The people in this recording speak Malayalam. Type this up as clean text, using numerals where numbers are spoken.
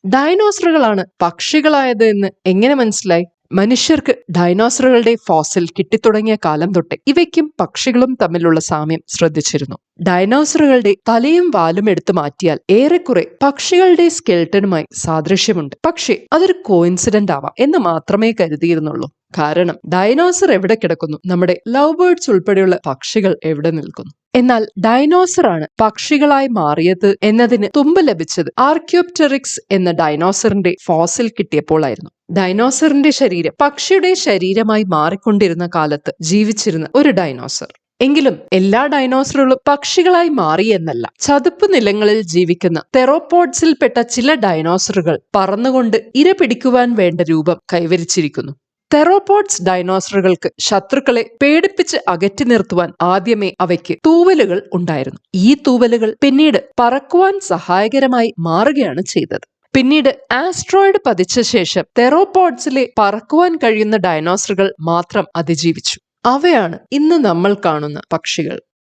ഡൈനോസറുകളാണ് പക്ഷികളായത് എന്ന് എങ്ങനെ മനസ്സിലായി? മനുഷ്യർക്ക് ഡൈനോസറുകളുടെ ഫോസിൽ കിട്ടിത്തുടങ്ങിയ കാലം തൊട്ടേ ഇവയ്ക്കും പക്ഷികളും തമ്മിലുള്ള സാമ്യം ശ്രദ്ധിച്ചിരുന്നു. ഡൈനോസറുകളുടെ തലയും വാലും എടുത്തു മാറ്റിയാൽ ഏറെക്കുറെ പക്ഷികളുടെ സ്കെൽട്ടനുമായി സാദൃശ്യമുണ്ട്. പക്ഷേ അതൊരു കോയിൻസിഡന്റ് ആവാം എന്ന് മാത്രമേ കരുതിയിരുന്നുള്ളൂ. കാരണം ഡൈനോസർ എവിടെ കിടക്കുന്നു, നമ്മുടെ ലവ് ബേർഡ്സ് ഉൾപ്പെടെയുള്ള പക്ഷികൾ എവിടെ നിൽക്കുന്നു? എന്നാൽ ഡൈനോസർ ആണ് പക്ഷികളായി മാറിയത് എന്നതിന് തുമ്പ് ലഭിച്ചത് ആർക്യോപ്റ്റെറിക്സ് എന്ന ഡൈനോസറിന്റെ ഫോസിൽ കിട്ടിയപ്പോഴായിരുന്നു. ഡൈനോസറിന്റെ ശരീരം പക്ഷിയുടെ ശരീരമായി മാറിക്കൊണ്ടിരുന്ന കാലത്ത് ജീവിച്ചിരുന്ന ഒരു ഡൈനോസർ. എങ്കിലും എല്ലാ ഡൈനോസറുകളും പക്ഷികളായി മാറി എന്നല്ല. ചതുപ്പ് നിലങ്ങളിൽ ജീവിക്കുന്ന തെറോപോഡ്സിൽപ്പെട്ട ചില ഡൈനോസറുകൾ പറന്നുകൊണ്ട് ഇര പിടിക്കുവാൻ വേണ്ട രൂപം കൈവരിച്ചിരിക്കുന്നു. തെറോപോഡ്സ് ഡൈനോസറുകൾക്ക് ശത്രുക്കളെ പേടിപ്പിച്ച് അകറ്റി നിർത്തുവാൻ ആദ്യമേ അവയ്ക്ക് തൂവലുകൾ ഉണ്ടായിരുന്നു. ഈ തൂവലുകൾ പിന്നീട് പറക്കുവാൻ സഹായകരമായി മാറുകയാണ് ചെയ്തത്. പിന്നീട് ആസ്ട്രോയിഡ് പതിച്ച ശേഷം തെറോപോഡ്സിലെ പറക്കുവാൻ കഴിയുന്ന ഡൈനോസറുകൾ മാത്രം അതിജീവിച്ചു. അവയാണ് ഇന്ന് നമ്മൾ കാണുന്ന പക്ഷികൾ.